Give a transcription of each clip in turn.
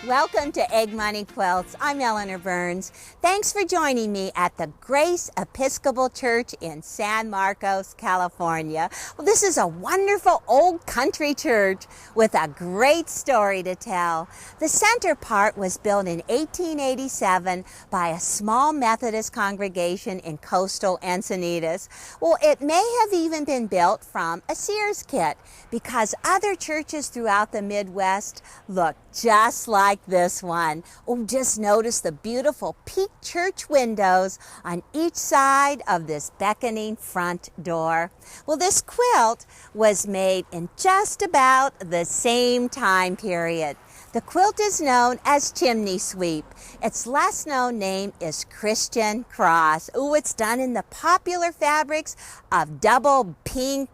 Welcome to Egg Money Quilts. I'm Eleanor Burns. Thanks for joining me at the Grace Episcopal Church in San Marcos, California. Well, this is a wonderful old country church with a great story to tell. The center part was built in 1887 by a small Methodist congregation in coastal Encinitas. Well, it may have even been built from a Sears kit because other churches throughout the Midwest look just like this one. Oh, just notice the beautiful peaked church windows on each side of this beckoning front door. Well, this quilt was made in just about the same time period. The quilt is known as chimney sweep. Its less known name is Christian cross. Oh, it's done in the popular fabrics of double pink,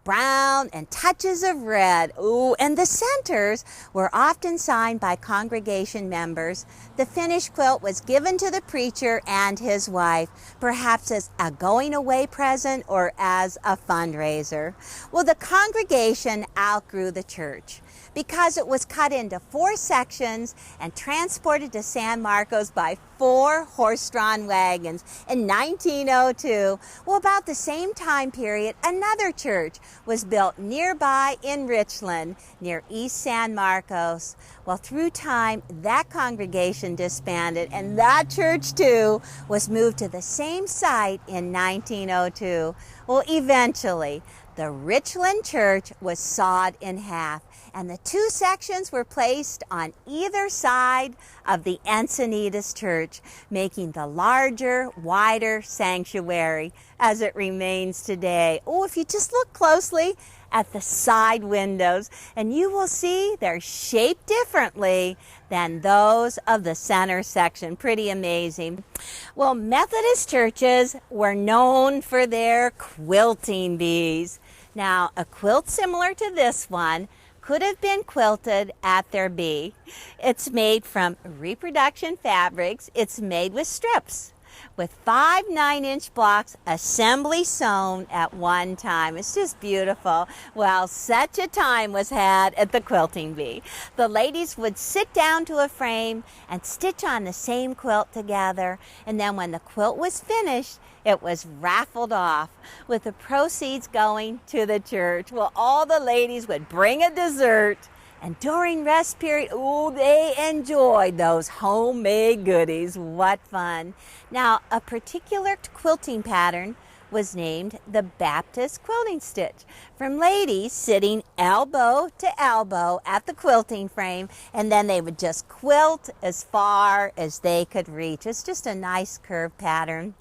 brown, and touches of red. Ooh, and the centers were often signed by congregation members. The finished quilt was given to the preacher and his wife, perhaps as a going-away present or as a fundraiser. Well, the congregation outgrew the church because it was cut into 4 sections and transported to San Marcos by 4 horse-drawn wagons in 1902. Well, about the same time period, another church was built nearby in Richland, near East San Marcos. Well, through time, that congregation disbanded, and that church, too, was moved to the same site in 1902. Well, eventually, the Richland church was sawed in half, and the 2 sections were placed on either side of the Encinitas church, making the larger, wider sanctuary as it remains today. Oh, if you just look closely at the side windows, and you will see they're shaped differently than those of the center section. Pretty amazing. Well, Methodist churches were known for their quilting bees. Now, a quilt similar to this one could have been quilted at their bee. It's made from reproduction fabrics. It's made with strips, with 5 9-inch blocks assembly sewn at one time. It's just beautiful. Well, such a time was had at the quilting bee. The ladies would sit down to a frame and stitch on the same quilt together, and then when the quilt was finished, it was raffled off, with the proceeds going to the church. Well, all the ladies would bring a dessert, and during rest period, oh, they enjoyed those homemade goodies. What fun. Now, a particular quilting pattern was named the Baptist quilting stitch, from ladies sitting elbow to elbow at the quilting frame, and then they would just quilt as far as they could reach. It's just a nice curved pattern.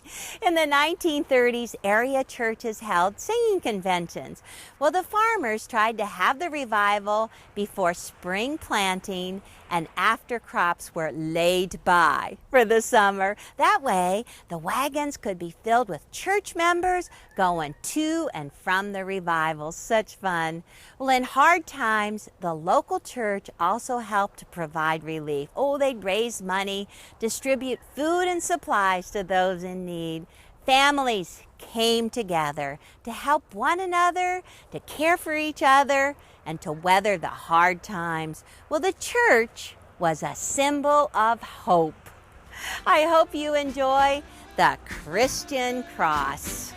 In the 1930s, area churches held singing conventions. Well, the farmers tried to have the revival before spring planting and after crops were laid by for the summer. That way, the wagons could be filled with church members going to and from the revival. Such fun. Well, in hard times, the local church also helped to provide relief. Oh, they'd raise money, distribute food and supplies to those in need. Families came together to help one another, to care for each other, and to weather the hard times. Well, the church was a symbol of hope. I hope you enjoy the Christian cross.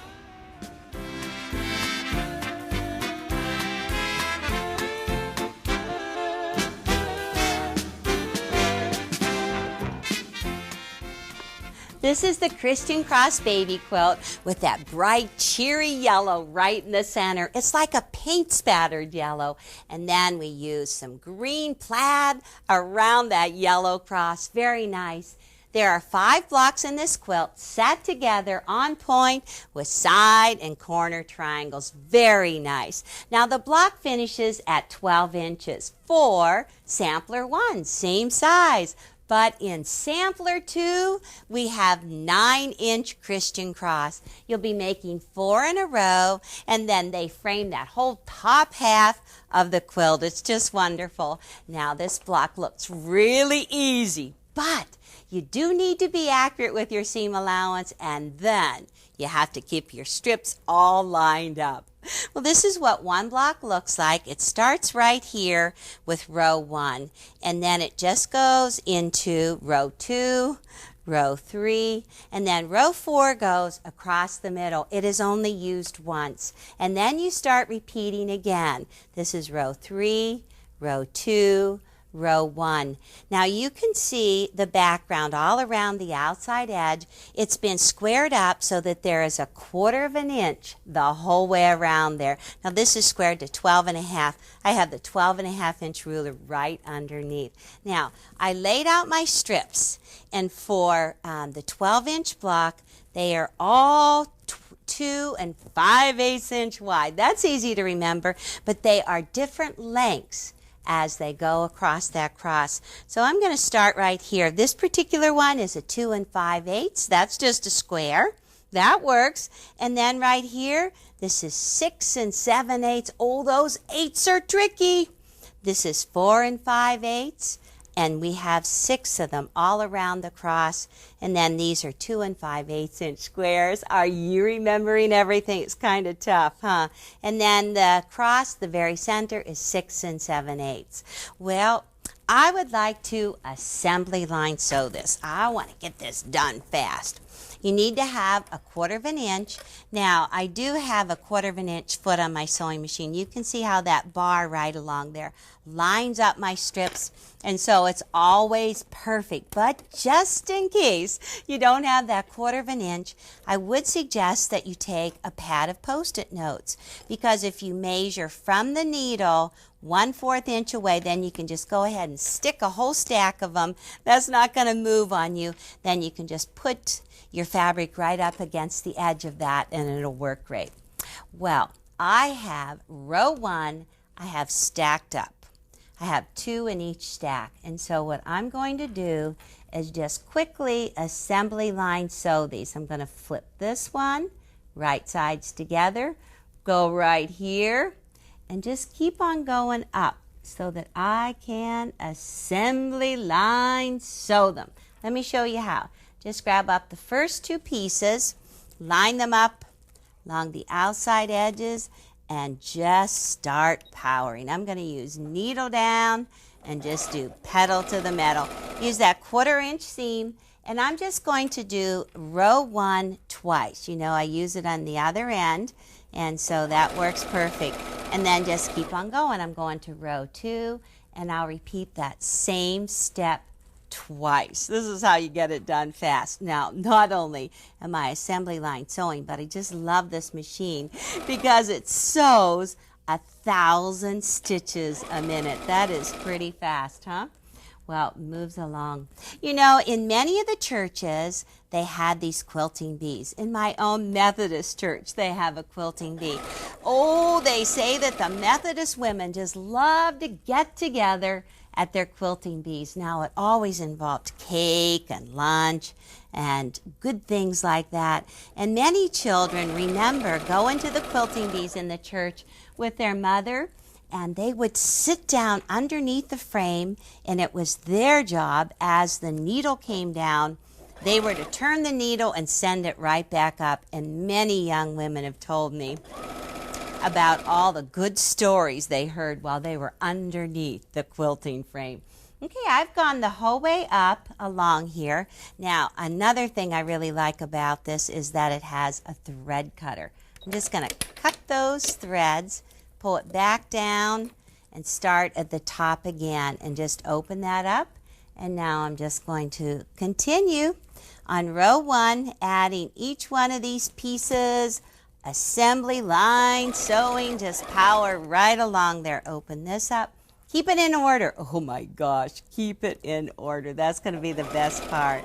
This is the Christian Cross baby quilt with that bright, cheery yellow right in the center. It's like a paint-spattered yellow. And then we use some green plaid around that yellow cross. Very nice. There are 5 blocks in this quilt set together on point with side and corner triangles. Very nice. Now the block finishes at 12 inches for sampler 1, same size. But in sampler 2, we have 9-inch Christian cross. You'll be making 4 in a row, and then they frame that whole top half of the quilt. It's just wonderful. Now this block looks really easy, But you do need to be accurate with your seam allowance, and then you have to keep your strips all lined up. Well, this is what one block looks like. It starts right here with row 1, and then it just goes into row 2, row 3, and then row 4 goes across the middle. It is only used once, and then you start repeating again. This is row 3, row 2, row 1. Now you can see the background all around the outside edge. It's been squared up so that there is a 1/4 of an inch the whole way around there. Now this is squared to 12.5. I have the 12.5-inch ruler right underneath. Now I laid out my strips, and for the 12-inch block, they are all 2 5/8 inch wide. That's easy to remember, but they are different lengths as they go across that cross. So I'm going to start right here. This particular one is a 2 5/8. That's just a square. That works. And then right here, this is 6 7/8. Oh, those 8s are tricky. This is 4 5/8. And we have 6 of them all around the cross. And then these are 2 5/8 inch squares. Are you remembering everything? It's kind of tough, huh? And then the cross, the very center, is 6 7/8. Well, I would like to assembly line sew this. I want to get this done fast. You need to have a 1/4 of an inch. Now, I do have a 1/4 of an inch foot on my sewing machine. You can see how that bar right along there lines up my strips, and so it's always perfect. But just in case you don't have that 1/4 of an inch, I would suggest that you take a pad of Post-it notes, because if you measure from the needle 1/4 inch away, then you can just go ahead and stick a whole stack of them. That's not going to move on you. Then you can just put your fabric right up against the edge of that, and it'll work great. Well, I have row 1, I have stacked up. I have 2 in each stack, and so what I'm going to do is just quickly assembly line sew these. I'm going to flip this one, right sides together, go right here, and just keep on going up so that I can assembly line sew them. Let me show you how. Just grab up the first 2 pieces, line them up along the outside edges, and just start powering. I'm going to use needle down and just do pedal to the metal. Use that 1/4 inch seam, and I'm just going to do row 1 twice. You know, I use it on the other end, and so that works perfect. And then just keep on going. I'm going to row 2, and I'll repeat that same step twice. This is how you get it done fast. Now, not only am I assembly line sewing, but I just love this machine because it sews 1,000 stitches a minute. That is pretty fast, huh? Well, it moves along. You know, in many of the churches, they had these quilting bees. In my own Methodist church, they have a quilting bee. Oh, they say that the Methodist women just love to get together at their quilting bees. Now, it always involved cake and lunch and good things like that. And many children remember going to the quilting bees in the church with their mother, and they would sit down underneath the frame, and it was their job, as the needle came down, they were to turn the needle and send it right back up. And many young women have told me about all the good stories they heard while they were underneath the quilting frame. Okay, I've gone the whole way up along here. Now, another thing I really like about this is that it has a thread cutter. I'm just going to cut those threads, pull it back down, and start at the top again, and just open that up. And now I'm just going to continue on row 1, adding each one of these pieces, assembly line sewing, just power right along there. Open this up. Keep it in order. Oh my gosh, keep it in order. That's going to be the best part.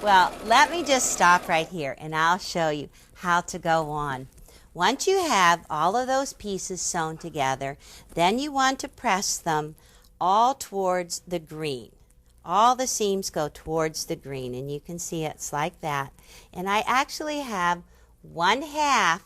Well, let me just stop right here, and I'll show you how to go on. Once you have all of those pieces sewn together, then you want to press them all towards the green. All the seams go towards the green, and you can see it's like that. And I actually have 1/2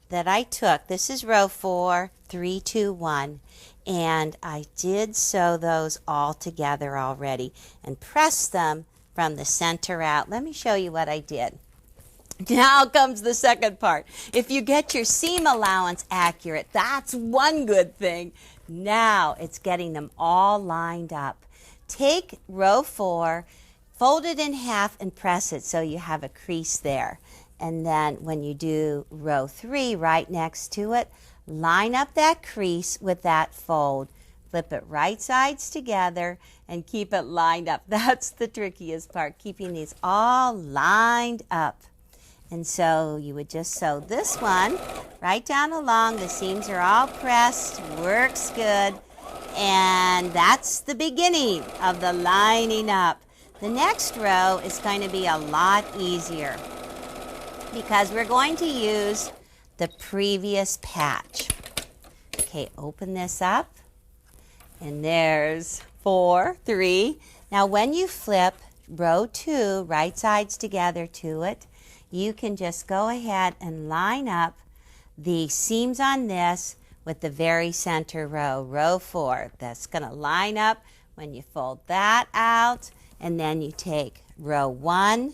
that I took. This is row 4, 3, 2, 1. And I did sew those all together already and press them from the center out. Let me show you what I did. Now comes the second part. If you get your seam allowance accurate, that's one good thing. Now it's getting them all lined up. Take row 4, fold it in half and press it so you have a crease there. And then when you do row 3 right next to it, line up that crease with that fold. Flip it right sides together and keep it lined up. That's the trickiest part, keeping these all lined up. And so you would just sew this one right down along. The seams are all pressed, works good. And that's the beginning of the lining up. The next row is going to be a lot easier because we're going to use the previous patch. Okay, open this up. And there's 4, 3. Now when you flip row 2 right sides together to it, you can just go ahead and line up the seams on this with the very center row, row 4. That's going to line up when you fold that out, and then you take row 1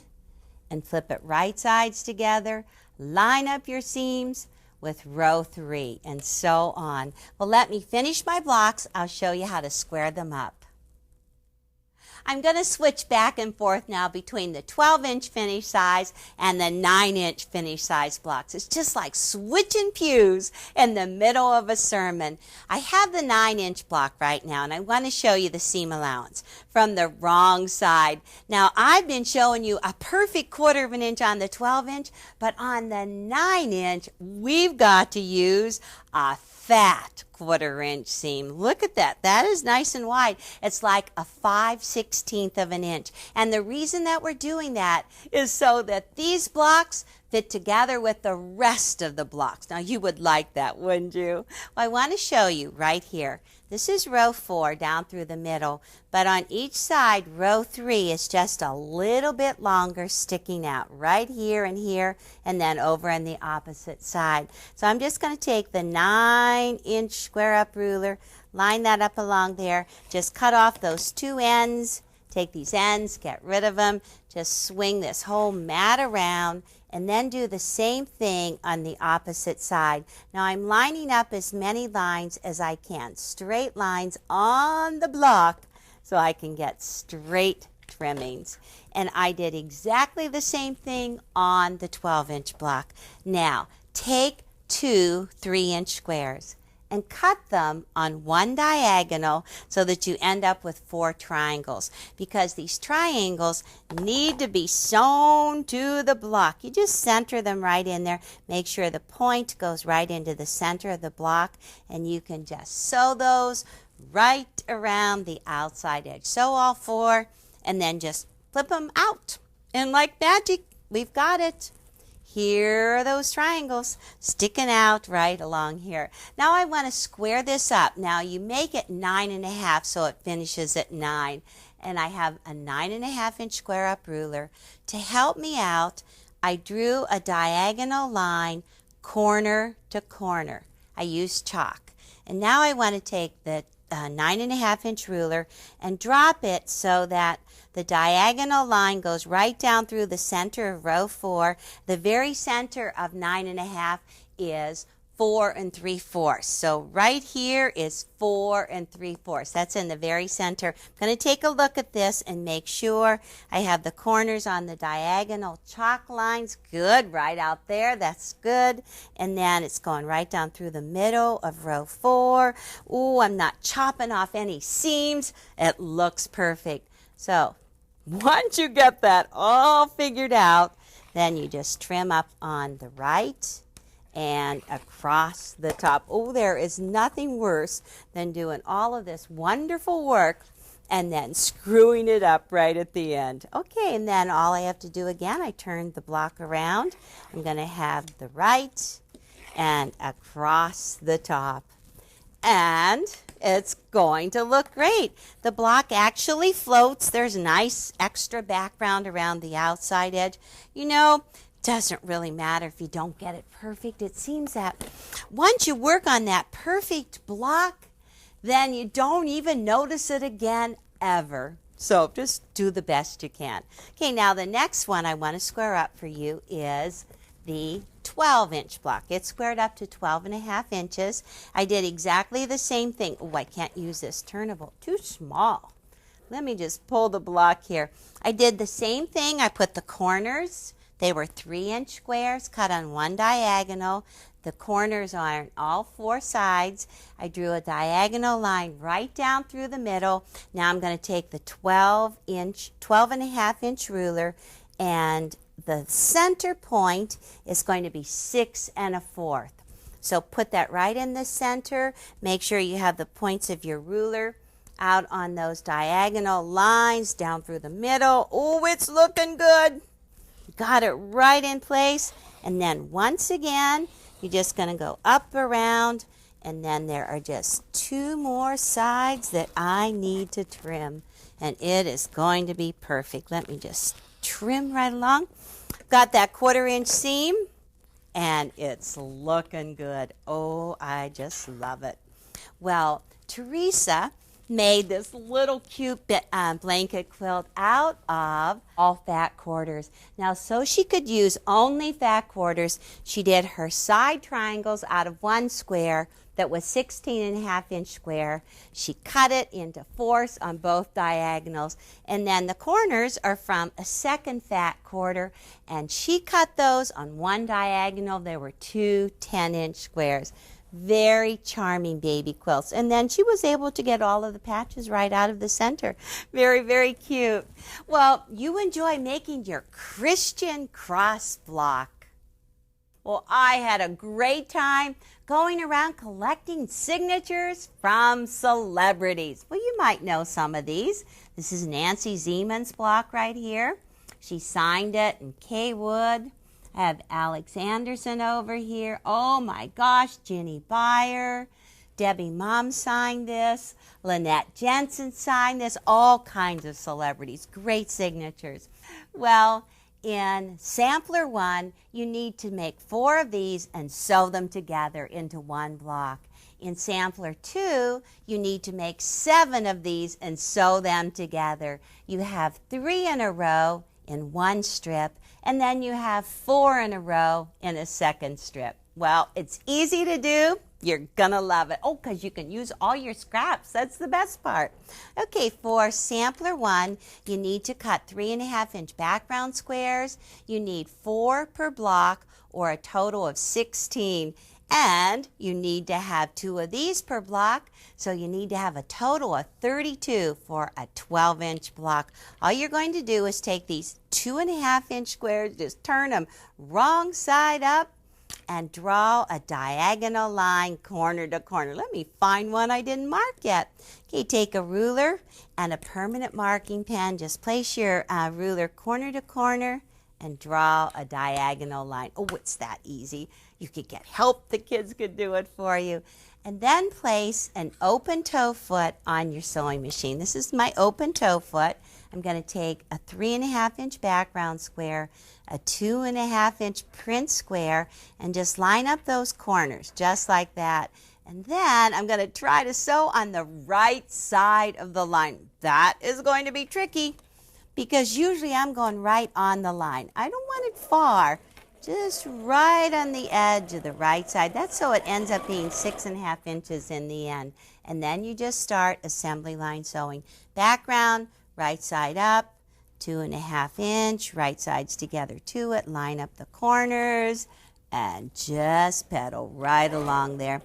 and flip it right sides together, line up your seams with row 3, and so on. Well, let me finish my blocks. I'll show you how to square them up. I'm going to switch back and forth now between the 12-inch finish size and the 9-inch finish size blocks. It's just like switching pews in the middle of a sermon. I have the 9-inch block right now, and I want to show you the seam allowance from the wrong side. Now, I've been showing you a perfect 1/4 of an inch on the 12-inch, but on the 9-inch, we've got to use a fat 1/4 inch seam. Look at that. That is nice and wide. It's like a 5/16 of an inch. And the reason that we're doing that is so that these blocks fit together with the rest of the blocks. Now you would like that, wouldn't you? Well, I want to show you right here. This is row 4 down through the middle, but on each side, row 3 is just a little bit longer, sticking out right here, and then over on the opposite side. So I'm just going to take the 9-inch square up ruler, line that up along there, just cut off those 2 ends, take these ends, get rid of them, just swing this whole mat around, and then do the same thing on the opposite side. Now I'm lining up as many lines as I can, straight lines on the block so I can get straight trimmings. And I did exactly the same thing on the 12-inch block. Now take 2 3-inch squares and cut them on one diagonal so that you end up with 4 triangles, because these triangles need to be sewn to the block. You just center them right in there. Make sure the point goes right into the center of the block, and you can just sew those right around the outside edge. Sew all 4 and then just flip them out. And like magic, we've got it. Here are those triangles sticking out right along here. Now I want to square this up. Now you make it 9.5 so it finishes at 9. And I have a 9.5-inch square up ruler. To help me out, I drew a diagonal line corner to corner. I used chalk. And now I want to take the 9.5-inch ruler and drop it so that the diagonal line goes right down through the center of row 4. The very center of 9.5 is 4 3/4. So right here is 4 3/4. That's in the very center. I'm going to take a look at this and make sure I have the corners on the diagonal chalk lines. Good, right out there. That's good. And then it's going right down through the middle of row 4. Ooh, I'm not chopping off any seams. It looks perfect. So once you get that all figured out, then you just trim up on the right and across the top. Oh, there is nothing worse than doing all of this wonderful work and then screwing it up right at the end. Okay, and then all I have to do again, I turn the block around. I'm going to have the right and across the top. And it's going to look great. The block actually floats. There's a nice extra background around the outside edge. You know, doesn't really matter if you don't get it perfect. It seems that once you work on that perfect block, then you don't even notice it again ever. So just do the best you can. Okay, now the next one I want to square up for you is the 12-inch block. It's squared up to 12.5 inches. I did exactly the same thing. Oh, I can't use this turnable. Too small. Let me just pull the block here. I did the same thing. I put the corners. They were 3-inch squares cut on one diagonal. The corners are on all 4 sides. I drew a diagonal line right down through the middle. Now I'm going to take the 12.5-inch ruler, and the center point is going to be 6 1/4. So put that right in the center. Make sure you have the points of your ruler out on those diagonal lines down through the middle. Oh, it's looking good. Got it right in place. And then once again, you're just going to go up around, and then there are just 2 more sides that I need to trim, and it is going to be perfect. Let me just trim right along. Got that 1/4-inch seam, and it's looking good. Oh, I just love it. Well, Teresa made this little cute blanket quilt out of all fat quarters. Now, so she could use only fat quarters, she did her side triangles out of one square that was 16.5-inch square. She cut it into 4ths on both diagonals, and then the corners are from a second fat quarter, and she cut those on one diagonal. There were 2 10-inch squares. Very charming baby quilts. And then she was able to get all of the patches right out of the center. Very, very cute. Well, you enjoy making your Christian cross block. Well, I had a great time going around collecting signatures from celebrities. Well, you might know some of these. This is Nancy Zeman's block right here. She signed it in K. Wood. I have Alex Anderson over here. Oh my gosh, Ginny Byer. Debbie Mom signed this. Lynette Jensen signed this. All kinds of celebrities. Great signatures. Well, in sampler 1, you need to make 4 of these and sew them together into one block. In sampler 2, you need to make 7 of these and sew them together. You have 3 in a row in one strip, and then you have 4 in a row in a second strip. Well, it's easy to do. You're gonna love it. Oh, because you can use all your scraps. That's the best part. Okay, for sampler 1, you need to cut 3.5-inch background squares. You need 4 per block, or a total of 16. And you need to have 2 of these per block, so you need to have a total of 32 for a 12-inch block. All you're going to do is take these 2.5-inch squares, just turn them wrong side up, and draw a diagonal line corner to corner. Let me find one I didn't mark yet. Okay, take a ruler and a permanent marking pen. Just place your ruler corner to corner and draw a diagonal line. Oh, it's that easy. You could get help. The kids could do it for you. And then place an open toe foot on your sewing machine. This is my open toe foot. I'm going to take a 3.5-inch background square, a 2.5-inch print square, and just line up those corners just like that. And then I'm going to try to sew on the right side of the line. That is going to be tricky because usually I'm going right on the line. I don't want it far. Just right on the edge of the right side. That's so it ends up being 6.5 inches in the end. And then you just start assembly line sewing. Background, right side up, 2.5 inch, right sides together to it. Line up the corners and just pedal right along there.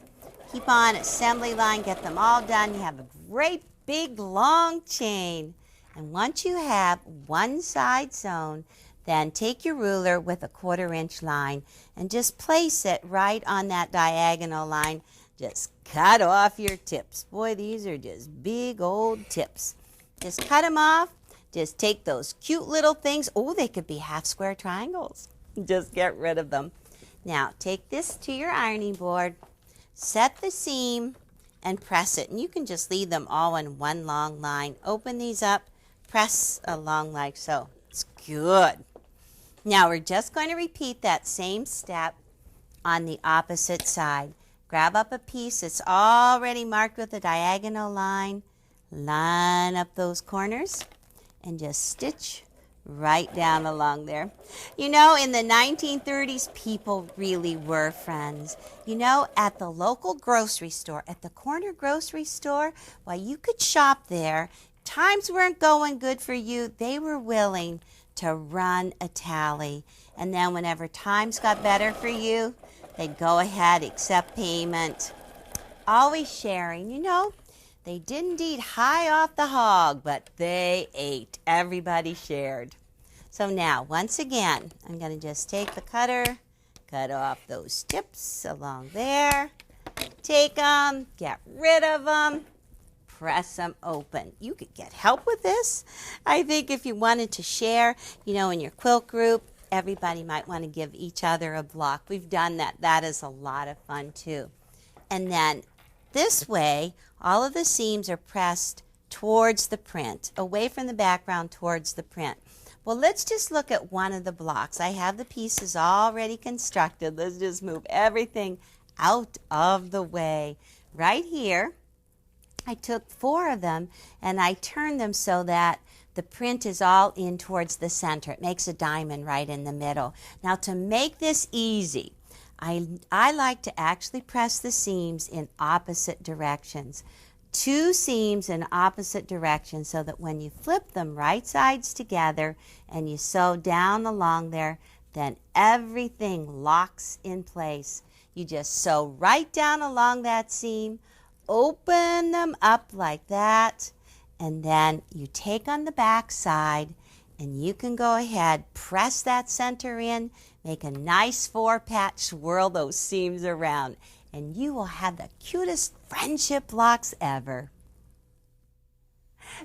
Keep on assembly line, get them all done. You have a great big long chain. And once you have one side sewn, then take your ruler with a 1/4-inch line and just place it right on that diagonal line. Just cut off your tips. Boy, these are just big old tips. Just cut them off. Just take those cute little things. Oh, they could be half square triangles. Just get rid of them. Now, take this to your ironing board, set the seam, and press it. And you can just leave them all in one long line. Open these up, press along like so. It's good. Now we're just going to repeat that same step on the opposite side. Grab up a piece that's already marked with a diagonal line. Line up those corners and just stitch right down along there. You know, in the 1930s, people really were friends. You know, at the local grocery store, at the corner grocery store, while you could shop there, times weren't going good for you, they were willing to run a tally. And then whenever times got better for you, they'd go ahead, accept payment. Always sharing, you know. They didn't eat high off the hog, but they ate. Everybody shared. So now, once again, I'm going to just take the cutter, cut off those tips along there, take them, get rid of them, press them open. You could get help with this. I think if you wanted to share, you know, in your quilt group, everybody might want to give each other a block. We've done that. That is a lot of fun too. And then this way, all of the seams are pressed towards the print, away from the background towards the print. Well, let's just look at one of the blocks. I have the pieces already constructed. Let's just move everything out of the way. Right here, I took 4 of them and I turned them so that the print is all in towards the center. It makes a diamond right in the middle. Now, to make this easy, I like to actually press the seams in opposite directions. 2 seams in opposite directions so that when you flip them right sides together and you sew down along there, then everything locks in place. You just sew right down along that seam, open them up like that, and then you take on the back side and you can go ahead, press that center in, make a nice 4-patch, swirl those seams around, and you will have the cutest friendship blocks ever.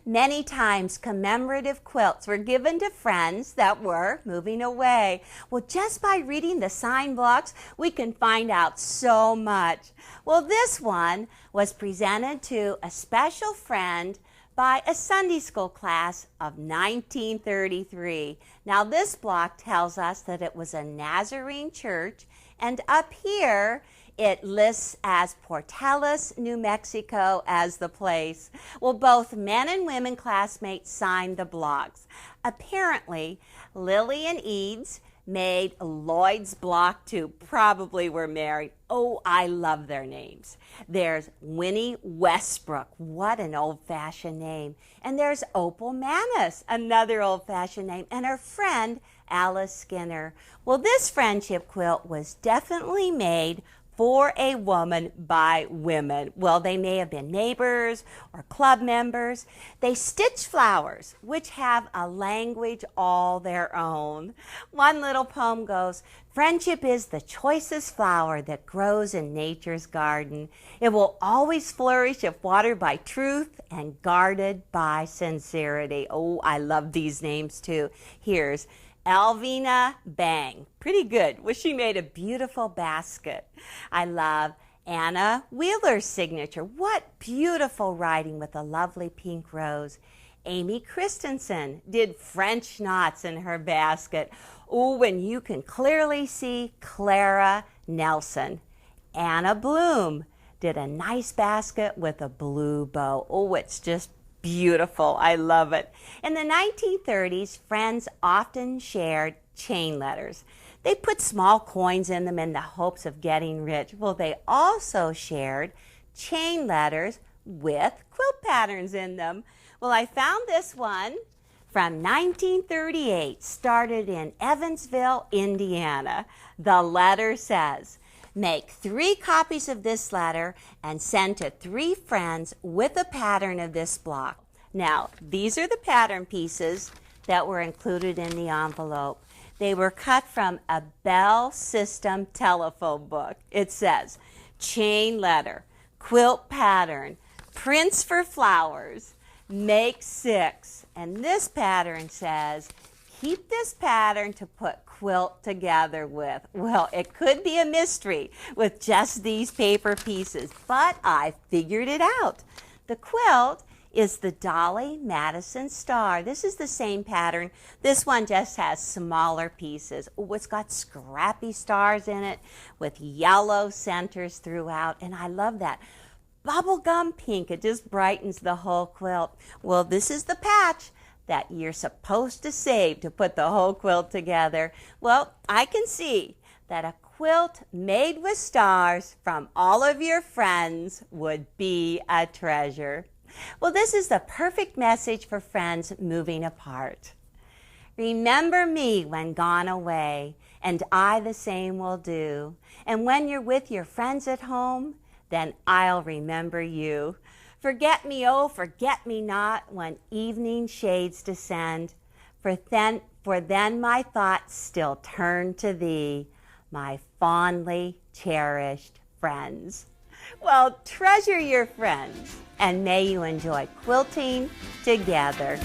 Many times commemorative quilts were given to friends that were moving away. Well, just by reading the sign blocks, we can find out so much. Well, this one was presented to a special friend by a Sunday school class of 1933. Now, this block tells us that it was a Nazarene church, and up here it lists as Portales, New Mexico as the place. Well, both men and women classmates signed the blocks. Apparently, Lily and Eads made Lloyd's block too. Probably were married. Oh, I love their names. There's Winnie Westbrook. What an old-fashioned name. And there's Opal Manus, another old-fashioned name. And her friend, Alice Skinner. Well, this friendship quilt was definitely made for a woman by women. Well, they may have been neighbors or club members. They stitch flowers, which have a language all their own. One little poem goes, "Friendship is the choicest flower that grows in nature's garden. It will always flourish if watered by truth and guarded by sincerity." Oh, I love these names too. Here's Alvina Bang. Pretty good. Well, she made a beautiful basket. I love Anna Wheeler's signature. What beautiful writing with a lovely pink rose. Amy Christensen did French knots in her basket. Oh, and you can clearly see Clara Nelson. Anna Bloom did a nice basket with a blue bow. Oh, it's just beautiful. I love it. In the 1930s, friends often shared chain letters. They put small coins in them in the hopes of getting rich. Well, they also shared chain letters with quilt patterns in them. Well, I found this one from 1938, started in Evansville, Indiana. The letter says, "Make 3 copies of this letter and send to 3 friends with a pattern of this block." Now, these are the pattern pieces that were included in the envelope. They were cut from a Bell System telephone book. It says, chain letter, quilt pattern, prints for flowers, make 6. And this pattern says, keep this pattern to put quilt together with. Well, it could be a mystery with just these paper pieces, but I figured it out. The quilt is the Dolly Madison Star. This is the same pattern. This one just has smaller pieces. Oh, it's got scrappy stars in it with yellow centers throughout, and I love that. Bubblegum pink, it just brightens the whole quilt. Well, this is the patch. that you're supposed to save to put the whole quilt together. Well, I can see that a quilt made with stars from all of your friends would be a treasure. Well, this is the perfect message for friends moving apart. Remember me when gone away, and I the same will do. And when you're with your friends at home, then I'll remember you. Forget me, oh, forget me not, when evening shades descend. For then my thoughts still turn to thee, my fondly cherished friends. Well, treasure your friends, and may you enjoy quilting together.